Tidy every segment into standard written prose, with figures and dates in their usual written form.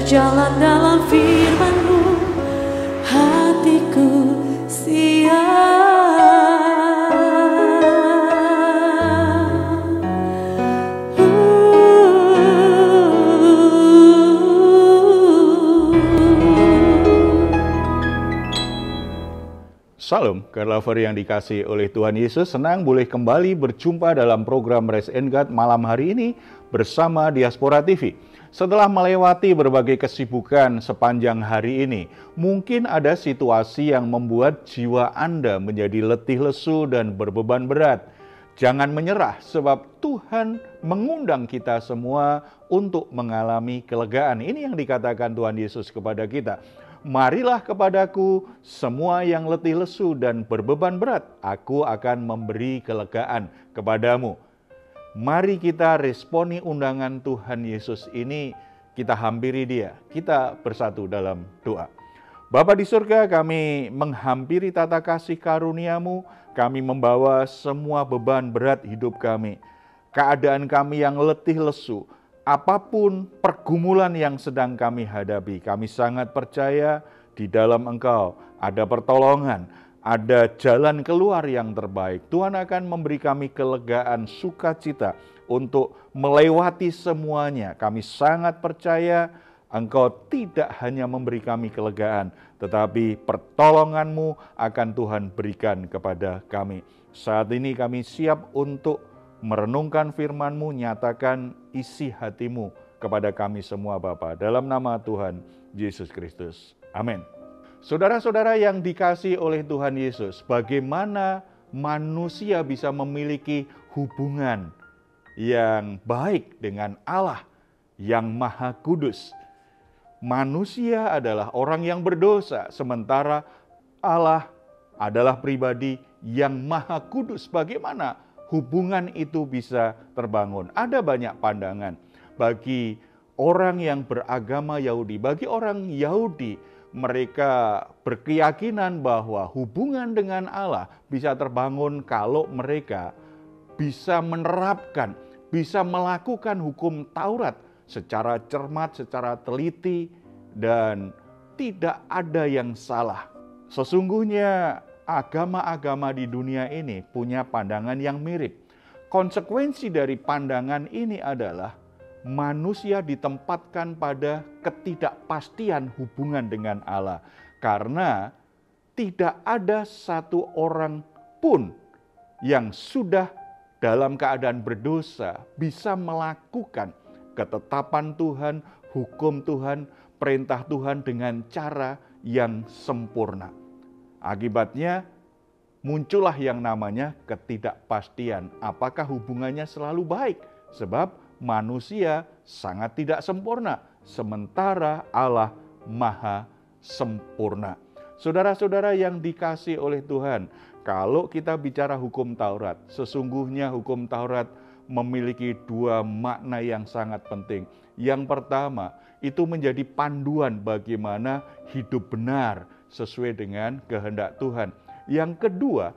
berjalan dalam firman-Mu, hatiku siap. Salam, God lover yang dikasihi oleh Tuhan Yesus. Senang boleh kembali berjumpa dalam program Rest and God malam hari ini bersama Diaspora TV. Setelah melewati berbagai kesibukan sepanjang hari ini, mungkin ada situasi yang membuat jiwa Anda menjadi letih lesu dan berbeban berat. Jangan menyerah, sebab Tuhan mengundang kita semua untuk mengalami kelegaan. Ini yang dikatakan Tuhan Yesus kepada kita. Marilah kepadaku semua yang letih lesu dan berbeban berat, aku akan memberi kelegaan kepadamu. Mari kita responi undangan Tuhan Yesus ini, kita hampiri Dia, kita bersatu dalam doa. Bapa di surga, kami menghampiri tata kasih karunia-Mu, kami membawa semua beban berat hidup kami, keadaan kami yang letih lesu, apapun pergumulan yang sedang kami hadapi, kami sangat percaya di dalam Engkau ada pertolongan, ada jalan keluar yang terbaik. Tuhan akan memberi kami kelegaan, sukacita untuk melewati semuanya. Kami sangat percaya Engkau tidak hanya memberi kami kelegaan, tetapi pertolongan-Mu akan Tuhan berikan kepada kami. Saat ini kami siap untuk merenungkan firman-Mu, nyatakan isi hati-Mu kepada kami semua Bapa. Dalam nama Tuhan Yesus Kristus. Amin. Saudara-saudara yang dikasihi oleh Tuhan Yesus, bagaimana manusia bisa memiliki hubungan yang baik dengan Allah yang Maha Kudus? Manusia adalah orang yang berdosa, sementara Allah adalah pribadi yang Maha Kudus. Bagaimana hubungan itu bisa terbangun? Ada banyak pandangan. Bagi orang yang beragama Yahudi, bagi orang Yahudi, mereka berkeyakinan bahwa hubungan dengan Allah bisa terbangun kalau mereka bisa menerapkan, bisa melakukan hukum Taurat secara cermat, secara teliti, dan tidak ada yang salah. Sesungguhnya agama-agama di dunia ini punya pandangan yang mirip. Konsekuensi dari pandangan ini adalah manusia ditempatkan pada ketidakpastian hubungan dengan Allah. Karena tidak ada satu orang pun yang sudah dalam keadaan berdosa bisa melakukan ketetapan Tuhan, hukum Tuhan, perintah Tuhan dengan cara yang sempurna. Akibatnya muncullah yang namanya ketidakpastian. Apakah hubungannya selalu baik? Sebab manusia sangat tidak sempurna, sementara Allah Maha sempurna. Saudara-saudara yang dikasihi oleh Tuhan, kalau kita bicara hukum Taurat, sesungguhnya hukum Taurat memiliki dua makna yang sangat penting. Yang pertama, itu menjadi panduan bagaimana hidup benar sesuai dengan kehendak Tuhan. Yang kedua,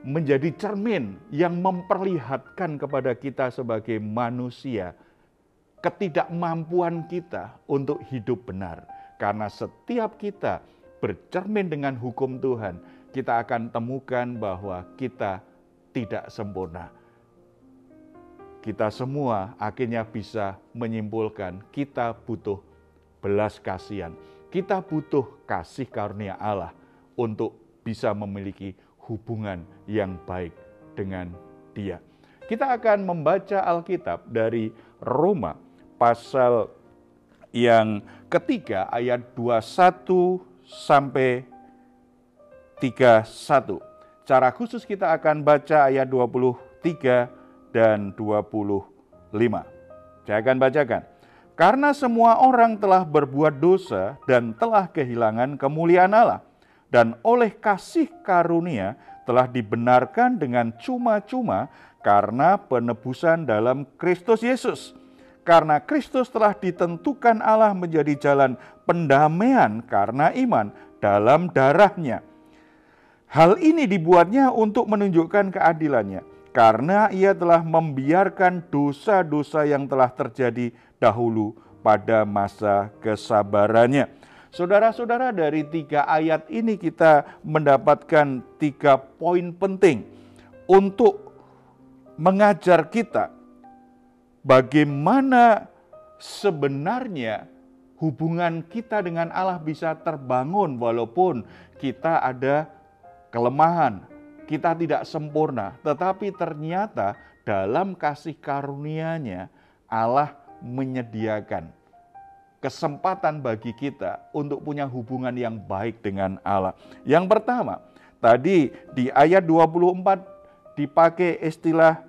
menjadi cermin yang memperlihatkan kepada kita sebagai manusia ketidakmampuan kita untuk hidup benar. Karena setiap kita bercermin dengan hukum Tuhan, kita akan temukan bahwa kita tidak sempurna. Kita semua akhirnya bisa menyimpulkan kita butuh belas kasihan. Kita butuh kasih karunia Allah untuk bisa memiliki hubungan yang baik dengan Dia. Kita akan membaca Alkitab dari Roma pasal yang ketiga ayat 21 sampai 31. Cara khusus kita akan baca ayat 23 dan 25. Saya akan bacakan. Karena semua orang telah berbuat dosa dan telah kehilangan kemuliaan Allah, dan oleh kasih karunia telah dibenarkan dengan cuma-cuma karena penebusan dalam Kristus Yesus. Karena Kristus telah ditentukan Allah menjadi jalan pendamaian karena iman dalam darahnya. Hal ini dibuatnya untuk menunjukkan keadilannya, karena Ia telah membiarkan dosa-dosa yang telah terjadi dahulu pada masa kesabarannya. Saudara-saudara, dari 3 ayat ini kita mendapatkan 3 poin penting untuk mengajar kita bagaimana sebenarnya hubungan kita dengan Allah bisa terbangun walaupun kita ada kelemahan, kita tidak sempurna, tetapi ternyata dalam kasih karunia-Nya Allah menyediakan kesempatan bagi kita untuk punya hubungan yang baik dengan Allah. Yang pertama, tadi di ayat 24 dipakai istilah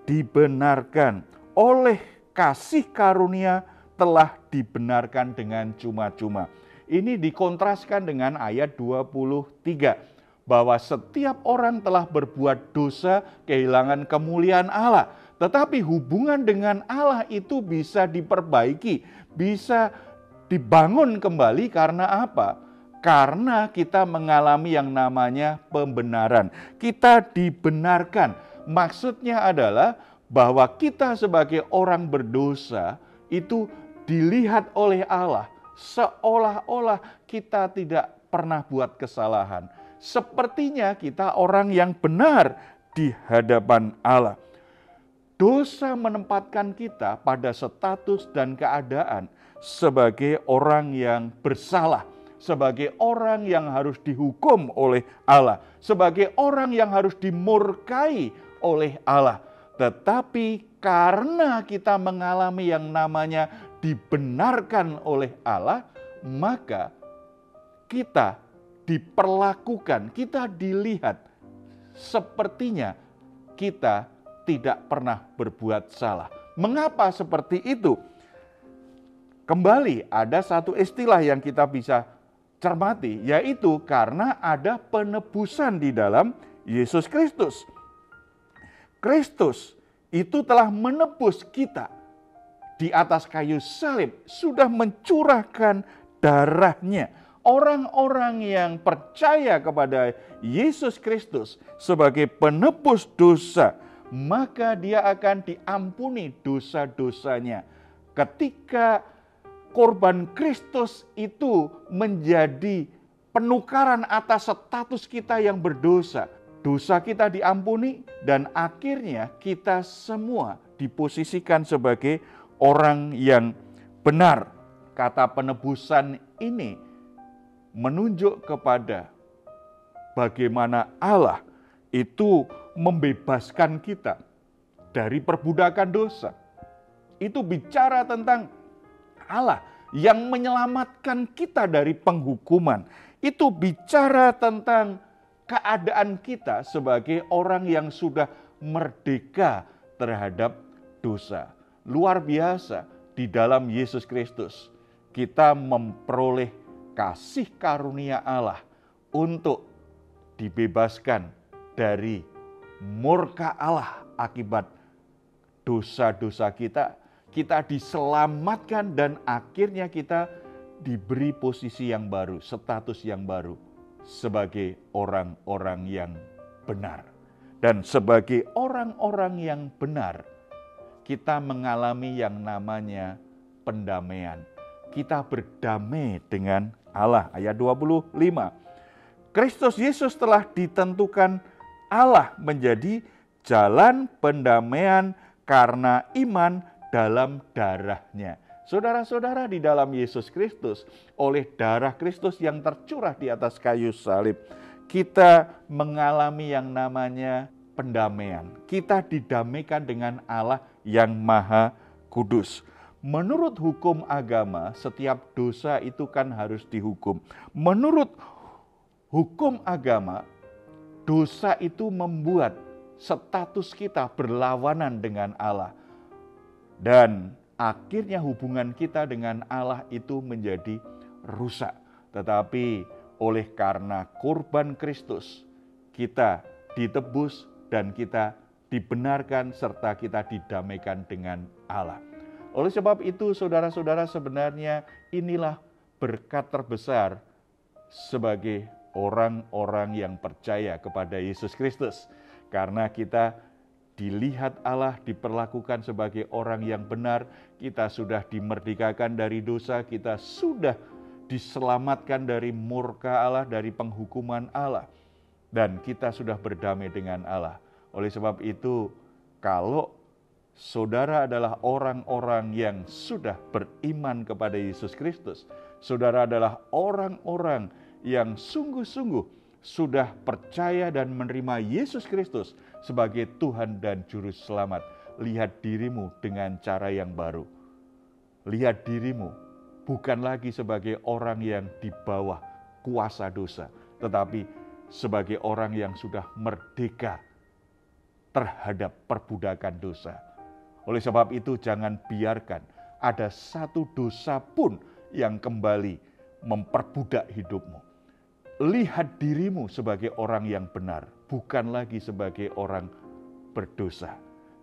dibenarkan. Oleh kasih karunia telah dibenarkan dengan cuma-cuma. Ini dikontraskan dengan ayat 23, bahwa setiap orang telah berbuat dosa, kehilangan kemuliaan Allah. Tetapi hubungan dengan Allah itu bisa diperbaiki, bisa dibangun kembali karena apa? Karena kita mengalami yang namanya pembenaran. Kita dibenarkan. Maksudnya adalah bahwa kita sebagai orang berdosa itu dilihat oleh Allah seolah-olah kita tidak pernah buat kesalahan. Sepertinya kita orang yang benar di hadapan Allah. Dosa menempatkan kita pada status dan keadaan sebagai orang yang bersalah, sebagai orang yang harus dihukum oleh Allah, sebagai orang yang harus dimurkai oleh Allah. Tetapi karena kita mengalami yang namanya dibenarkan oleh Allah, maka kita diperlakukan, kita dilihat sepertinya kita tidak pernah berbuat salah. Mengapa seperti itu? Kembali ada satu istilah yang kita bisa cermati, yaitu karena ada penebusan di dalam Yesus Kristus. Kristus itu telah menebus kita di atas kayu salib, sudah mencurahkan darahnya. Orang-orang yang percaya kepada Yesus Kristus sebagai penebus dosa, maka dia akan diampuni dosa-dosanya. Ketika korban Kristus itu menjadi penukaran atas status kita yang berdosa, dosa kita diampuni dan akhirnya kita semua diposisikan sebagai orang yang benar. Kata penebusan ini menunjuk kepada bagaimana Allah itu membebaskan kita dari perbudakan dosa. Itu bicara tentang Allah yang menyelamatkan kita dari penghukuman. Itu bicara tentang keadaan kita sebagai orang yang sudah merdeka terhadap dosa. Luar biasa, di dalam Yesus Kristus kita memperoleh kasih karunia Allah untuk dibebaskan dari murka Allah akibat dosa-dosa kita. Kita diselamatkan dan akhirnya kita diberi posisi yang baru, status yang baru sebagai orang-orang yang benar. Dan sebagai orang-orang yang benar, kita mengalami yang namanya pendamaian. Kita berdamai dengan Allah. Ayat 25. Kristus Yesus telah ditentukan Allah menjadi jalan pendamaian karena iman dalam darahnya. Saudara-saudara, di dalam Yesus Kristus, oleh darah Kristus yang tercurah di atas kayu salib, kita mengalami yang namanya pendamaian. Kita didamaikan dengan Allah yang Maha Kudus. Menurut hukum agama, setiap dosa itu kan harus dihukum. Menurut hukum agama, dosa itu membuat status kita berlawanan dengan Allah. Dan akhirnya hubungan kita dengan Allah itu menjadi rusak. Tetapi oleh karena kurban Kristus, kita ditebus dan kita dibenarkan serta kita didamaikan dengan Allah. Oleh sebab itu, saudara-saudara, sebenarnya inilah berkat terbesar sebagai orang-orang yang percaya kepada Yesus Kristus. Karena kita dilihat Allah, diperlakukan sebagai orang yang benar, kita sudah dimerdekakan dari dosa, kita sudah diselamatkan dari murka Allah, dari penghukuman Allah, dan kita sudah berdamai dengan Allah. Oleh sebab itu, kalau saudara adalah orang-orang yang sudah beriman kepada Yesus Kristus, saudara adalah orang-orang yang sungguh-sungguh sudah percaya dan menerima Yesus Kristus sebagai Tuhan dan Juru Selamat, lihat dirimu dengan cara yang baru. Lihat dirimu bukan lagi sebagai orang yang di bawah kuasa dosa, tetapi sebagai orang yang sudah merdeka terhadap perbudakan dosa. Oleh sebab itu, jangan biarkan ada satu dosa pun yang kembali memperbudak hidupmu. Lihat dirimu sebagai orang yang benar, bukan lagi sebagai orang berdosa.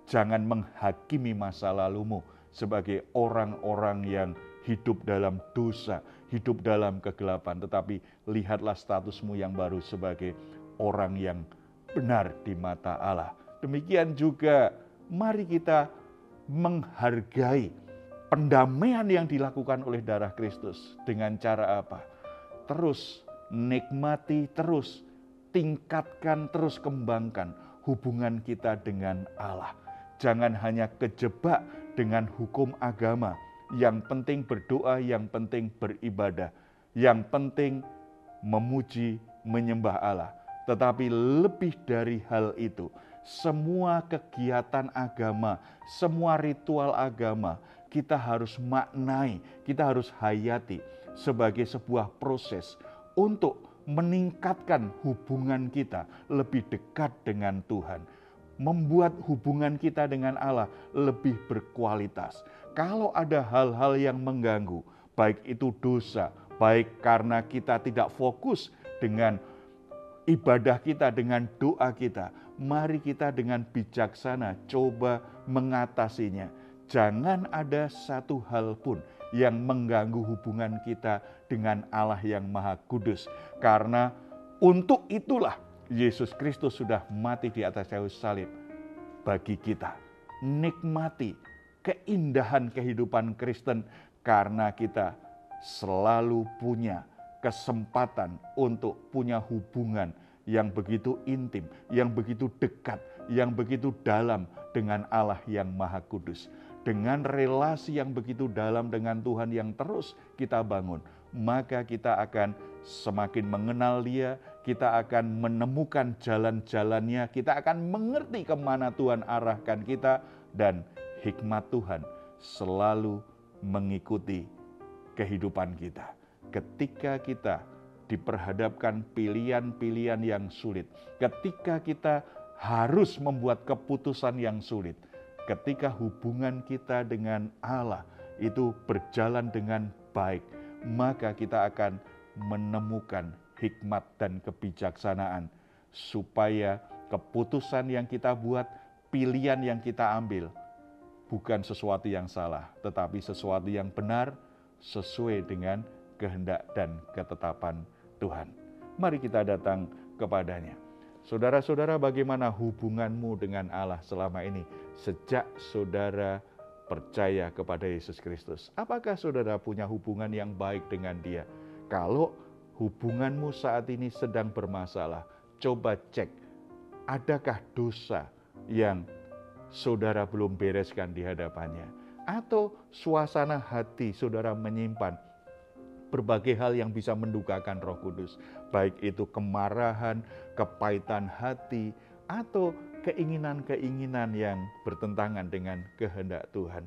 Jangan menghakimi masa lalumu sebagai orang-orang yang hidup dalam dosa, hidup dalam kegelapan. Tetapi lihatlah statusmu yang baru sebagai orang yang benar di mata Allah. Demikian juga mari kita menghargai pendamaian yang dilakukan oleh darah Kristus. Dengan cara apa? Terus nikmati, terus tingkatkan, terus kembangkan hubungan kita dengan Allah. Jangan hanya kejebak dengan hukum agama. Yang penting berdoa, yang penting beribadah, yang penting memuji, menyembah Allah. Tetapi lebih dari hal itu, semua kegiatan agama, semua ritual agama, kita harus maknai, kita harus hayati sebagai sebuah proses untuk meningkatkan hubungan kita lebih dekat dengan Tuhan. Membuat hubungan kita dengan Allah lebih berkualitas. Kalau ada hal-hal yang mengganggu, baik itu dosa, baik karena kita tidak fokus dengan ibadah kita, dengan doa kita, mari kita dengan bijaksana coba mengatasinya. Jangan ada satu hal pun yang mengganggu hubungan kita dengan Allah yang Maha Kudus. Karena untuk itulah Yesus Kristus sudah mati di atas kayu salib bagi kita. Nikmati keindahan kehidupan Kristen karena kita selalu punya kesempatan untuk punya hubungan yang begitu intim, yang begitu dekat, yang begitu dalam dengan Allah yang Maha Kudus. Dengan relasi yang begitu dalam dengan Tuhan yang terus kita bangun, maka kita akan semakin mengenal Dia, kita akan menemukan jalan-jalannya, kita akan mengerti kemana Tuhan arahkan kita, dan hikmat Tuhan selalu mengikuti kehidupan kita. Ketika kita diperhadapkan pilihan-pilihan yang sulit, ketika kita harus membuat keputusan yang sulit, ketika hubungan kita dengan Allah itu berjalan dengan baik, maka kita akan menemukan hikmat dan kebijaksanaan supaya keputusan yang kita buat, pilihan yang kita ambil bukan sesuatu yang salah, tetapi sesuatu yang benar sesuai dengan kehendak dan ketetapan Tuhan. Mari kita datang kepadanya. Saudara-saudara, bagaimana hubunganmu dengan Allah selama ini sejak saudara percaya kepada Yesus Kristus? Apakah saudara punya hubungan yang baik dengan Dia? Kalau hubunganmu saat ini sedang bermasalah, coba cek, adakah dosa yang saudara belum bereskan di hadapannya? Atau suasana hati saudara menyimpan berbagai hal yang bisa mendukakan Roh Kudus, baik itu kemarahan, kepahitan hati, atau keinginan-keinginan yang bertentangan dengan kehendak Tuhan.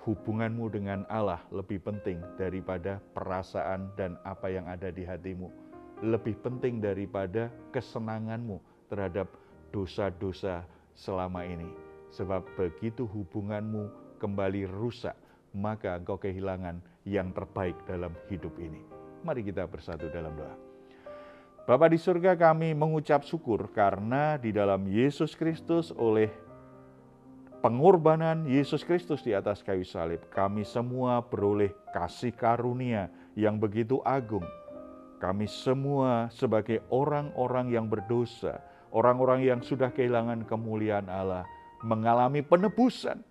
Hubunganmu dengan Allah lebih penting daripada perasaan dan apa yang ada di hatimu. Lebih penting daripada kesenanganmu terhadap dosa-dosa selama ini. Sebab begitu hubunganmu kembali rusak, maka engkau kehilangan yang terbaik dalam hidup ini. Mari kita bersatu dalam doa. Bapa di surga, kami mengucap syukur karena di dalam Yesus Kristus, oleh pengorbanan Yesus Kristus di atas kayu salib, kami semua beroleh kasih karunia yang begitu agung. Kami semua sebagai orang-orang yang berdosa, orang-orang yang sudah kehilangan kemuliaan Allah, mengalami penebusan.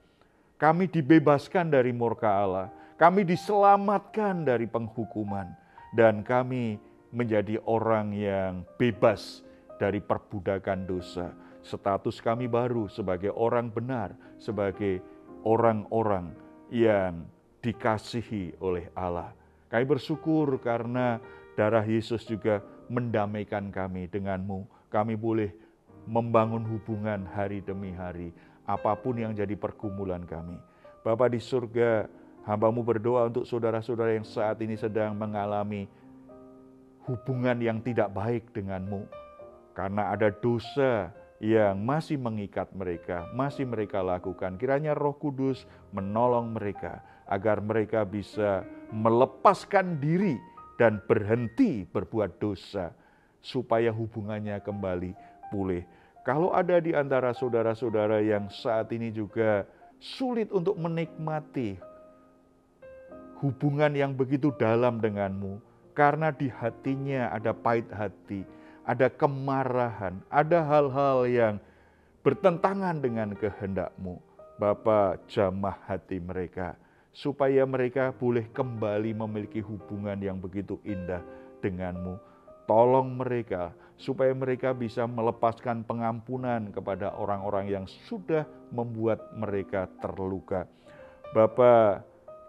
Kami dibebaskan dari murka Allah, kami diselamatkan dari penghukuman, dan kami menjadi orang yang bebas dari perbudakan dosa. Status kami baru sebagai orang benar, sebagai orang-orang yang dikasihi oleh Allah. Kami bersyukur karena darah Yesus juga mendamaikan kami denganmu. Kami boleh membangun hubungan hari demi hari, apapun yang jadi pergumulan kami. Bapa di surga, hamba-Mu berdoa untuk saudara-saudara yang saat ini sedang mengalami hubungan yang tidak baik denganmu. Karena ada dosa yang masih mengikat mereka, masih mereka lakukan. Kiranya Roh Kudus menolong mereka agar mereka bisa melepaskan diri dan berhenti berbuat dosa supaya hubungannya kembali pulih. Kalau ada di antara saudara-saudara yang saat ini juga sulit untuk menikmati hubungan yang begitu dalam denganmu, karena di hatinya ada pahit hati, ada kemarahan, ada hal-hal yang bertentangan dengan kehendak-Mu. Bapa, jamah hati mereka, supaya mereka boleh kembali memiliki hubungan yang begitu indah dengan-Mu. Tolong mereka, supaya mereka bisa melepaskan pengampunan kepada orang-orang yang sudah membuat mereka terluka. Bapa,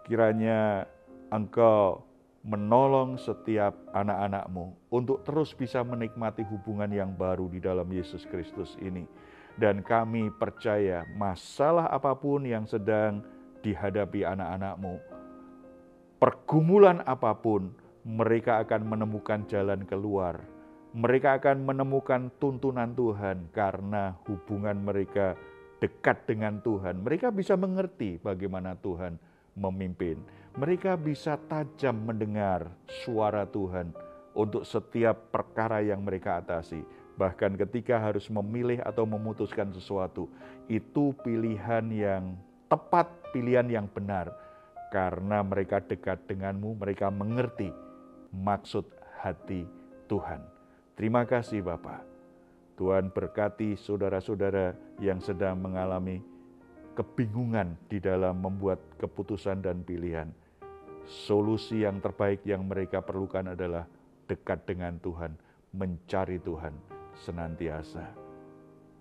kiranya Engkau menolong setiap anak-anak-Mu untuk terus bisa menikmati hubungan yang baru di dalam Yesus Kristus ini. Dan kami percaya masalah apapun yang sedang dihadapi anak-anak-Mu, pergumulan apapun, mereka akan menemukan jalan keluar. Mereka akan menemukan tuntunan Tuhan karena hubungan mereka dekat dengan Tuhan. Mereka bisa mengerti bagaimana Tuhan memimpin. Mereka bisa tajam mendengar suara Tuhan untuk setiap perkara yang mereka atasi. Bahkan ketika harus memilih atau memutuskan sesuatu, itu pilihan yang tepat, pilihan yang benar. Karena mereka dekat denganmu, mereka mengerti maksud hati Tuhan. Terima kasih Bapa. Tuhan berkati saudara-saudara yang sedang mengalami kebingungan di dalam membuat keputusan dan pilihan. Solusi yang terbaik yang mereka perlukan adalah dekat dengan Tuhan, mencari Tuhan senantiasa.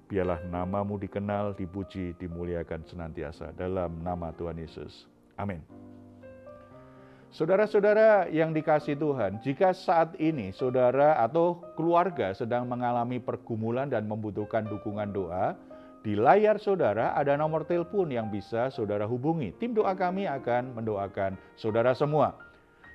Biarlah nama-Mu dikenal, dipuji, dimuliakan senantiasa dalam nama Tuhan Yesus. Amin. Saudara-saudara yang dikasihi Tuhan, jika saat ini saudara atau keluarga sedang mengalami pergumulan dan membutuhkan dukungan doa, di layar saudara ada nomor telepon yang bisa saudara hubungi. Tim doa kami akan mendoakan saudara semua.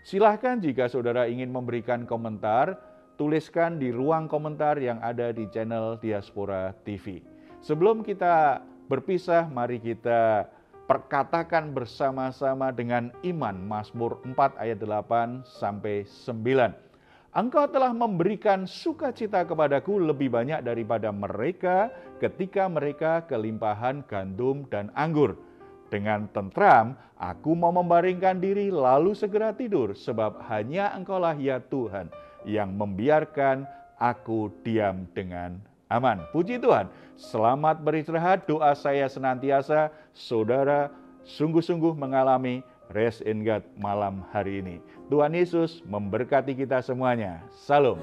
Silahkan jika saudara ingin memberikan komentar, tuliskan di ruang komentar yang ada di channel Diaspora TV. Sebelum kita berpisah, mari kita perkatakan bersama-sama dengan iman Mazmur 4 ayat 8 sampai 9. Engkau telah memberikan sukacita kepadaku lebih banyak daripada mereka ketika mereka kelimpahan gandum dan anggur. Dengan tentram, aku mau membaringkan diri lalu segera tidur, sebab hanya Engkaulah ya Tuhan yang membiarkan aku diam dengan aman. Puji Tuhan, selamat beristirahat. Doa saya senantiasa saudara sungguh-sungguh mengalami Rest in God malam hari ini. Tuhan Yesus memberkati kita semuanya. Salam.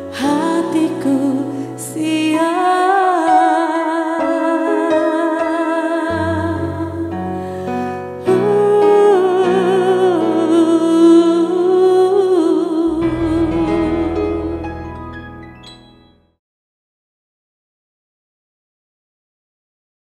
Hatiku siap.